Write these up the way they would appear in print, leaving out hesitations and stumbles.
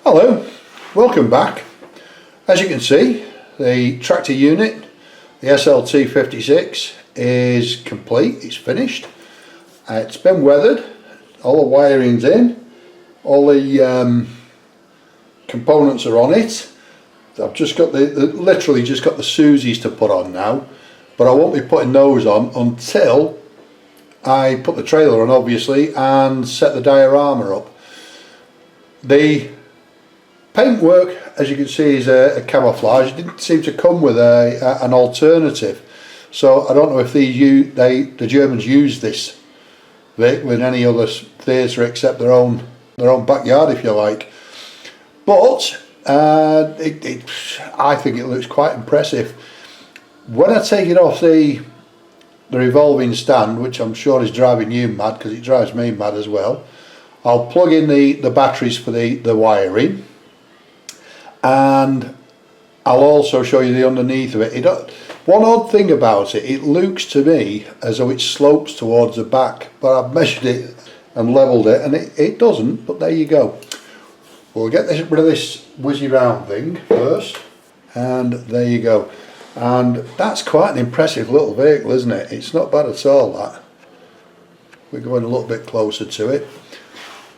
Hello, welcome back. As you can see, the tractor unit, the SLT 56, is complete, it's finished. It's been weathered, all the wiring's in, all the components are on it. I've just got literally just got the Susies to put on now, but I won't be putting those on until I put the trailer on, obviously, and set the diorama up. The paintwork, as you can see, is a camouflage. It didn't seem to come with an alternative, so I don't know if the Germans use this vehicle in any other theatre except their own backyard, if you like. But I think it looks quite impressive. When I take it off the revolving stand, which I'm sure is driving you mad because it drives me mad as well, I'll plug in the batteries for the wiring, and I'll also show you the underneath of it. One odd thing about it, it looks to me as though it slopes towards the back, but I've measured it and levelled it and it doesn't, but there you go. We'll get rid of this whizzy round thing first, and there you go. And that's quite an impressive little vehicle, isn't it? It's not bad at all, that. We're going a little bit closer to it.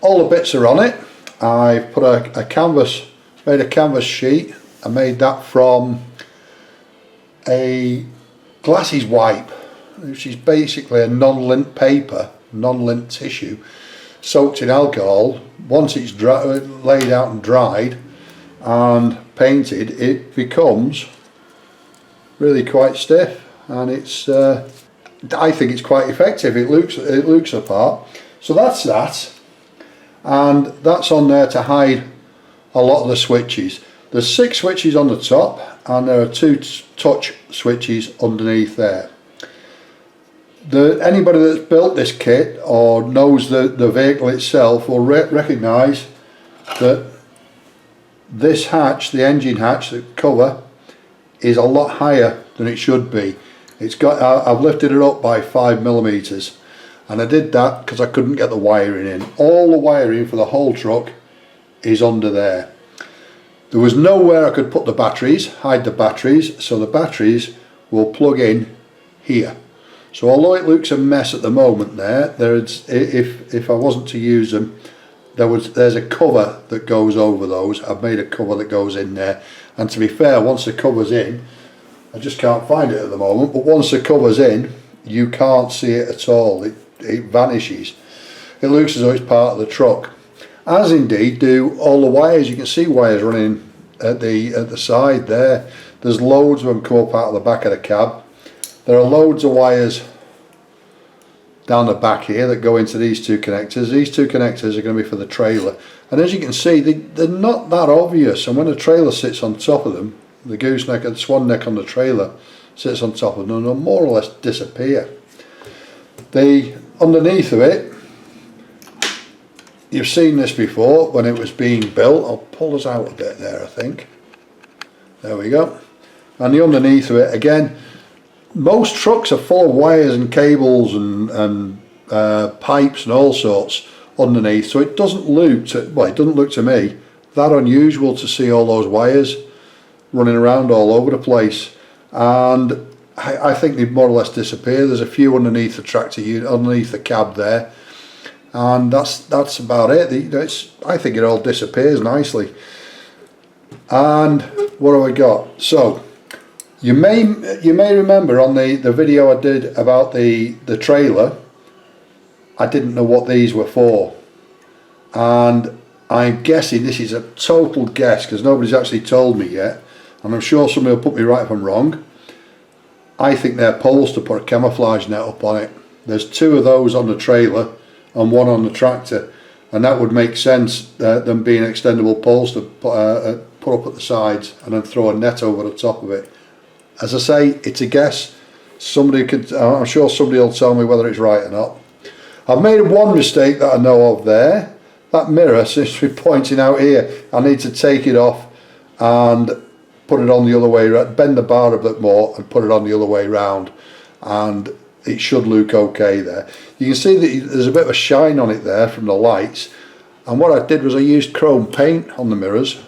All the bits are on it. I've put a canvas, made a canvas sheet. I made that from a glasses wipe, which is basically a non-lint paper, non-lint tissue, soaked in alcohol. Once it's laid out and dried and painted, it becomes really quite stiff, and it's I think it's quite effective. It looks the part. So that's that, and that's on there to hide a lot of the switches. There's 6 switches on the top, and there are 2 touch switches underneath there. Anybody that's built this kit or knows the vehicle itself will recognise that this hatch, the engine hatch, the cover, is a lot higher than it should be. I've lifted it up by 5mm, and I did that because I couldn't get the wiring in. All the wiring for the whole truck is under there. There was nowhere I could put the batteries, hide the batteries, so the batteries will plug in here. So although it looks a mess at the moment if I wasn't to use them, there's a cover that goes over those. I've made a cover that goes in there, and to be fair, once the cover's in, I just can't find it at the moment, but once the cover's in, you can't see it at all. It vanishes. It looks as though it's part of the truck, as indeed do all the wires. You can see wires running at the side there. There's loads of them come up out of the back of the cab. There are loads of wires down the back here that go into these 2 connectors. These 2 connectors are going to be for the trailer, and as you can see, they're not that obvious, and when the trailer sits on top of them, the gooseneck and swan neck on the trailer sits on top of them, and they'll more or less disappear. Underneath of it, you've seen this before when it was being built. I'll pull us out a bit there, I think. There we go. And the underneath of it, again, most trucks are full of wires and cables and pipes and all sorts underneath, so it doesn't look to me that unusual to see all those wires running around all over the place, and I think they more or less disappear. There's a few underneath the tractor unit, underneath the cab there, and that's about it. I think it all disappears nicely. And what have I got? So you may remember on the video I did about the trailer, I didn't know what these were for, and I'm guessing, this is a total guess because nobody's actually told me yet, and I'm sure somebody will put me right if I'm wrong. I think they're poles to put a camouflage net up on it. There's 2 of those on the trailer and 1 on the tractor, and that would make sense, them being extendable poles to put up at the sides and then throw a net over the top of it. As I say, it's a guess. I'm sure somebody will tell me whether it's right or not. I've made 1 mistake that I know of there. That mirror seems to be pointing out here. I need to take it off and put it on the other way, bend the bar a bit more and put it on the other way round, and it should look okay there. You can see that there's a bit of a shine on it there from the lights, and what I did was I used chrome paint on the mirrors,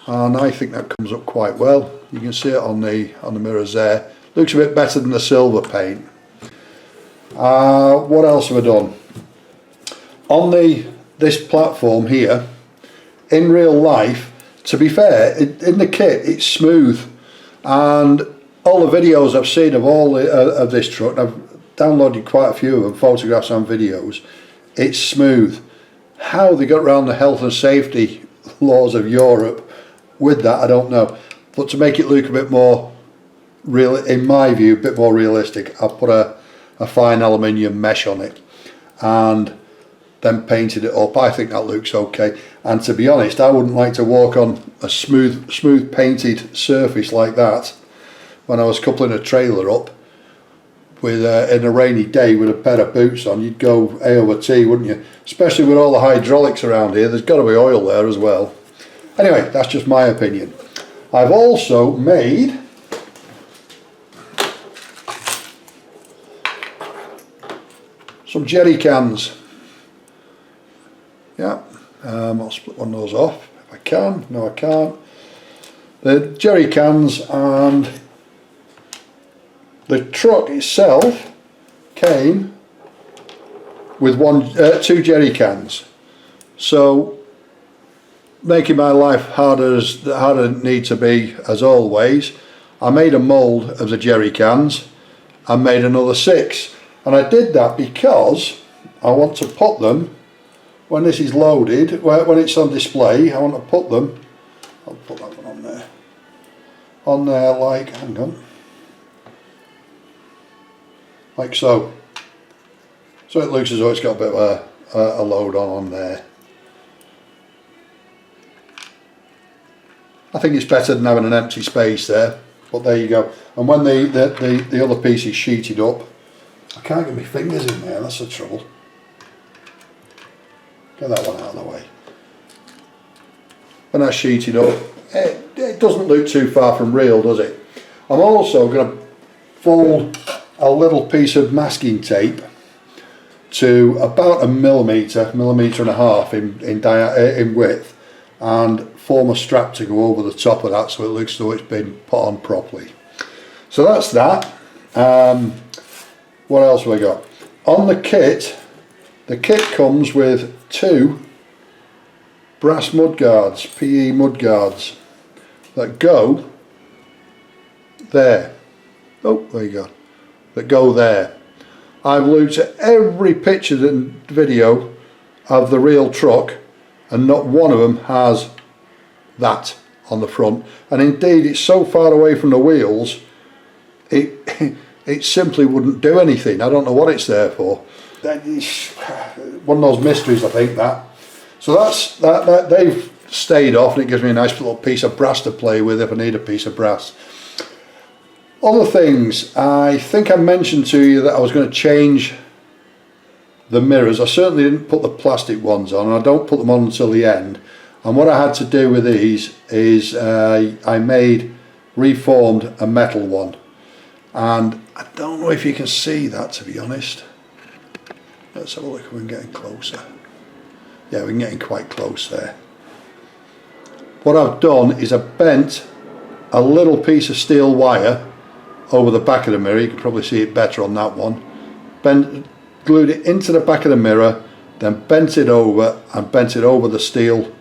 and I think that comes up quite well. You can see it on the mirrors there. Looks a bit better than the silver paint. What else have I done? On this platform here, in real life, to be fair, in the kit it's smooth, and all the videos I've seen of of this truck, and I've downloaded quite a few of them, photographs and videos, it's smooth. How they got around the health and safety laws of Europe with that, I don't know. But to make it look a bit more real, in my view, a bit more realistic, I put a fine aluminium mesh on it and then painted it up. I think that looks okay. And to be honest, I wouldn't like to walk on a smooth painted surface like that when I was coupling a trailer up with in a rainy day with a pair of boots on. You'd go A over T, wouldn't you? Especially with all the hydraulics around here. There's got to be oil there as well. Anyway, that's just my opinion. I've also made some jerry cans. Yeah, I'll split one of those off if I can. No, I can't. The jerry cans, and the truck itself came with two jerry cans. So making my life harder than it needs to be, as always, I made a mould of the jerry cans and made another 6. And I did that because I want to put them, when this is loaded, when it's on display, I want to put them, I'll put that one on there like, hang on, like so. So it looks as though it's got a bit of a load on there. I think it's better than having an empty space there, but there you go. And when the other piece is sheeted up, I can't get my fingers in there, that's the trouble. Get that one out of the way. When that's sheeted up, it doesn't look too far from real, does it? I'm also going to fold a little piece of masking tape to about a millimetre and a half in width, and form a strap to go over the top of that so it looks as though it's been put on properly. So that's that. What else have I got? On the kit comes with 2 brass mudguards, PE mudguards, that go there. Oh, there you go. That go there. I've looked at every picture and video of the real truck, and not one of them has that on the front. And indeed, it's so far away from the wheels, it simply wouldn't do anything. I don't know what it's there for. It's one of those mysteries, I think, that. So that they've stayed off, and it gives me a nice little piece of brass to play with if I need a piece of brass. Other things, I think I mentioned to you that I was going to change the mirrors. I certainly didn't put the plastic ones on, and I don't put them on until the end. And what I had to do with these is I reformed a metal one. And I don't know if you can see that, to be honest. Let's have a look if we can get in closer. Yeah, we can get in quite close there. What I've done is I've bent a little piece of steel wire over the back of the mirror. You can probably see it better on that one. Glued it into the back of the mirror, then bent it over the steel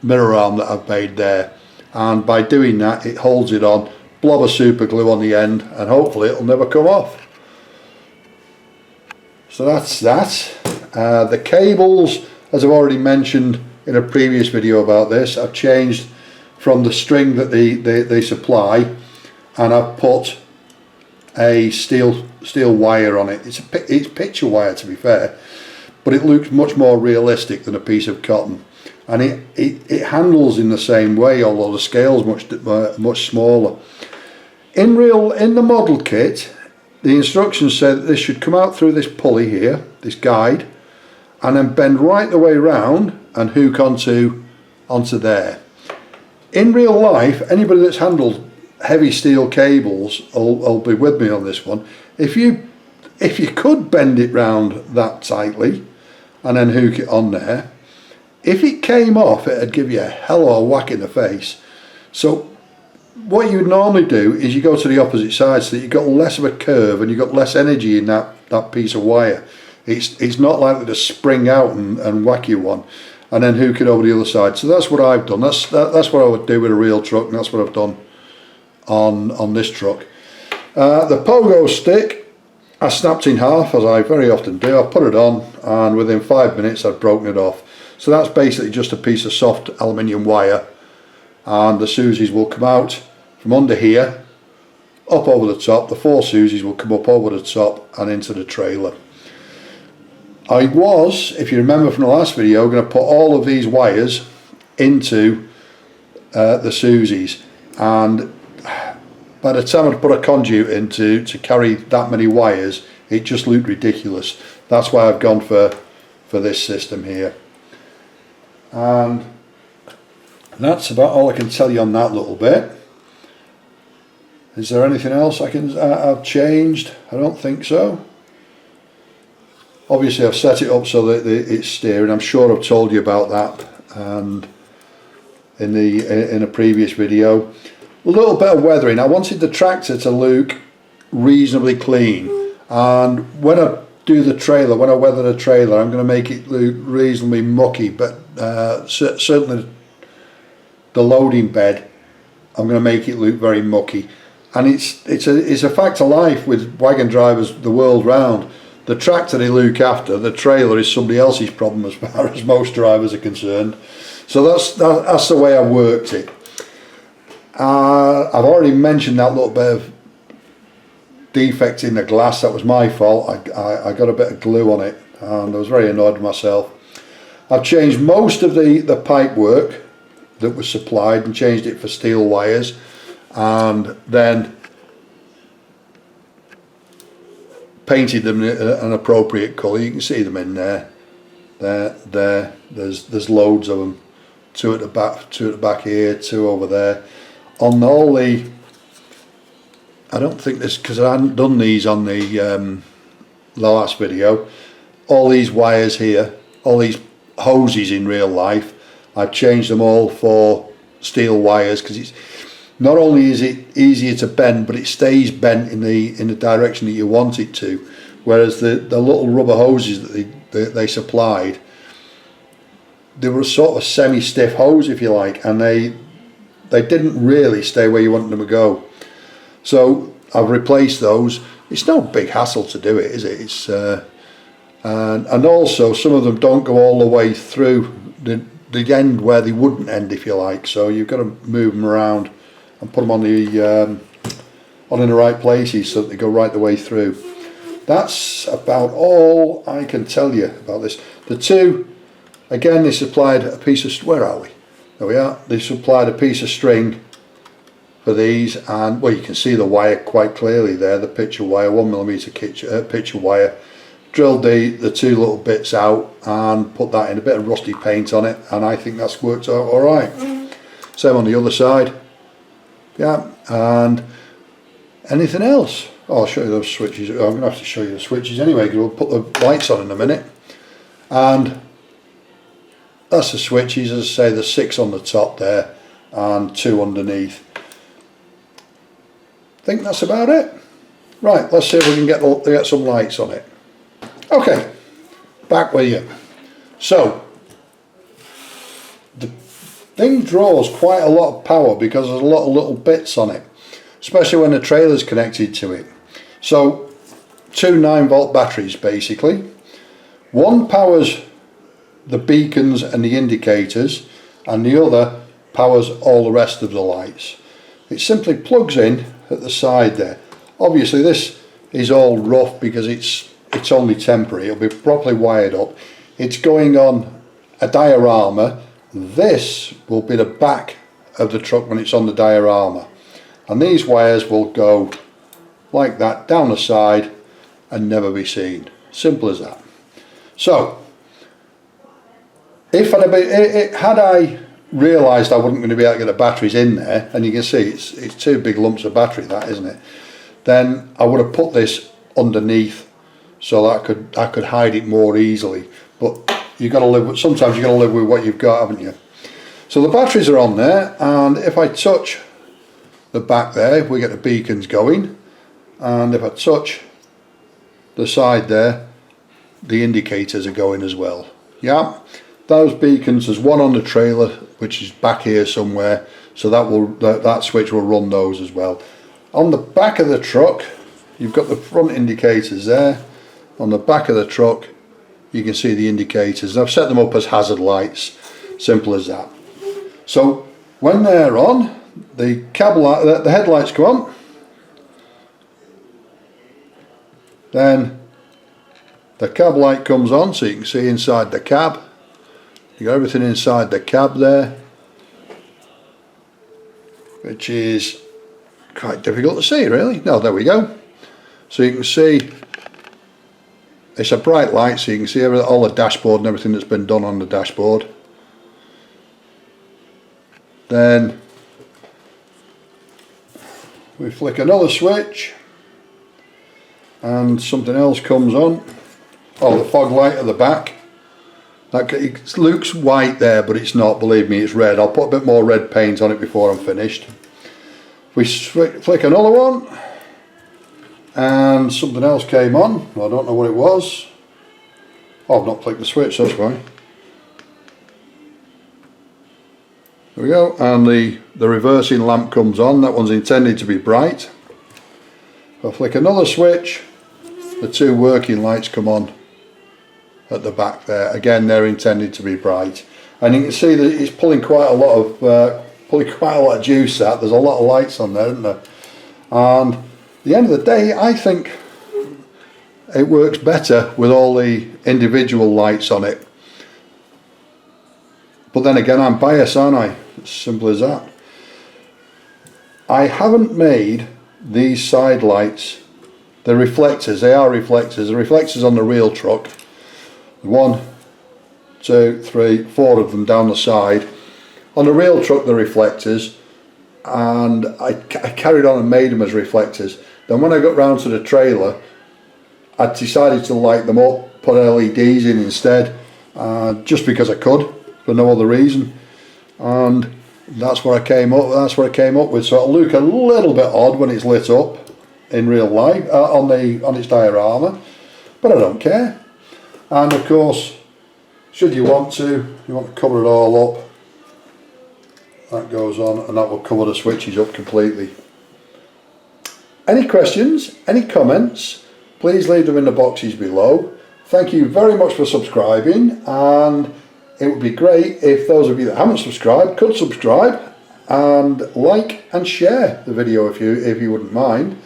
mirror arm that I've made there. And by doing that, it holds it on. Blob of super glue on the end, and hopefully it'll never come off. So that's that. The cables, as I've already mentioned in a previous video about this, I've changed from the string that they supply, and I've put a steel wire on it. It's picture wire, to be fair, but it looks much more realistic than a piece of cotton, and it handles in the same way, although the scale's much smaller. In the model kit, the instructions said that this should come out through this pulley here, this guide, and then bend right the way round and hook onto there. In real life, anybody that's handled heavy steel cables will be with me on this one. If you could bend it round that tightly and then hook it on there. If it came off, it'd give you a hell of a whack in the face. So what you would normally do is you go to the opposite side so that you've got less of a curve and you've got less energy in that piece of wire. It's not likely to spring out and whack you one, and then hook it over the other side. So that's what I've done. That's what I would do with a real truck, and that's what I've done on this truck. The pogo stick I snapped in half, as I very often do. I put it on, and within 5 minutes I'd broken it off. So that's basically just a piece of soft aluminium wire, and the Susies will come out from under here up over the top. The 4 Susies will come up over the top and into the trailer. I was, if you remember from the last video, going to put all of these wires into the Susies, and by the time I'd put a conduit in to carry that many wires, it just looked ridiculous. That's why I've gone for this system here. And that's about all I can tell you on that little bit. Is there anything else I've changed? I don't think so. Obviously I've set it up so that it's steering. I'm sure I've told you about that and in a previous video. A little bit of weathering. I wanted the tractor to look reasonably clean, and when I do the trailer, when I weather the trailer, I'm going to make it look reasonably mucky, but certainly the loading bed I'm going to make it look very mucky. And it's a fact of life with wagon drivers the world round. The tractor they look after, the trailer is somebody else's problem as far as most drivers are concerned. So that's the way I worked it. I've already mentioned that little bit of defect in the glass. That was my fault. I got a bit of glue on it and I was very annoyed with myself. I've changed most of the pipe work that was supplied and changed it for steel wires, and then painted them an appropriate colour. You can see them in there. There's loads of them. 2 at the back here, 2 over there. On all the, I don't think this, because I hadn't done these on the last video, all these wires here, all these hoses in real life, I've changed them all for steel wires, because it's not only is it easier to bend, but it stays bent in the direction that you want it to, whereas the little rubber hoses that they supplied, they were sort of a semi-stiff hose, if you like, and they didn't really stay where you wanted them to go. So I've replaced those. It's no big hassle to do it, is it? It's and also some of them don't go all the way through the end where they wouldn't end, if you like. So you've got to move them around and put them on in the right places so that they go right the way through. That's about all I can tell you about this. The 2, again, they supplied a piece of, where are we? There we are. They supplied a piece of string for these, and well, you can see the wire quite clearly there, the picture wire, 1mm picture wire. Drilled the 2 little bits out and put that in, a bit of rusty paint on it, and I think that's worked out alright. Same on the other side. Yeah, and anything else? Oh, I'll show you those switches. I'm going to have to show you the switches anyway, because we'll put the lights on in a minute. And that's the switches. As I say, there's 6 on the top there and 2 underneath. I think that's about it. Right, let's see if we can get some lights on it. Okay, back with you. So the thing draws quite a lot of power because there's a lot of little bits on it, especially when the trailer's connected to it. So 2 9-volt batteries basically. One powers the beacons and the indicators, and the other powers all the rest of the lights. It simply plugs in at the side there. Obviously this is all rough because it's only temporary. It'll be properly wired up. It's going on a diorama. This will be the back of the truck when it's on the diorama, and these wires will go like that down the side and never be seen. Simple as that. So if had I realised I wasn't going to be able to get the batteries in there, and you can see it's 2 big lumps of battery, that, isn't it? Then I would have put this underneath so that I could hide it more easily. But you've got to live with, sometimes you've got to live with what you've got, haven't you? So the batteries are on there, and if I touch the back there, we get the beacons going, and if I touch the side there, the indicators are going as well. Yeah, those beacons, there's one on the trailer which is back here somewhere, so that switch will run those as well. On the back of the truck, you've got the front indicators there. On the back of the truck, you can see the indicators. I've set them up as hazard lights, simple as that. So when they're on, the cab light, the headlights come on, then the cab light comes on, so you can see inside the cab. You got everything inside the cab there, which is quite difficult to see, really. No, there we go. So you can see it's a bright light, so you can see all the dashboard and everything that's been done on the dashboard. Then we flick another switch and something else comes on. Oh, the fog light at the back. It looks white there, but it's not, believe me, it's red. I'll put a bit more red paint on it before I'm finished. We flick another one and something else came on. I don't know what it was. Oh, I've not flicked the switch, that's why. There we go, and the reversing lamp comes on. That one's intended to be bright. If I flick another switch, the two working lights come on at the back there. Again, they're intended to be bright, and you can see that it's pulling quite a lot of juice out. There's a lot of lights on there, isn't there? And at the end of the day, I think it works better with all the individual lights on it. But then again, I'm biased, aren't I? It's simple as that. I haven't made these side lights, the reflectors, they are reflectors. The reflectors on the real truck, 1, 2, 3, 4 of them down the side. On the real truck, the reflectors, and I carried on and made them as reflectors. Then when I got round to the trailer, I decided to light them up, put LEDs in instead, just because I could, for no other reason. And that's what I came up with. So it'll look a little bit odd when it's lit up in real life on its diorama, but I don't care. And of course, should you want to cover it all up, that goes on, and that will cover the switches up completely. Any questions, any comments, please leave them in the boxes below. Thank you very much for subscribing, and it would be great if those of you that haven't subscribed could subscribe and like and share the video if you wouldn't mind.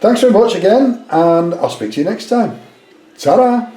Thanks very much again, and I'll speak to you next time. Ta-da!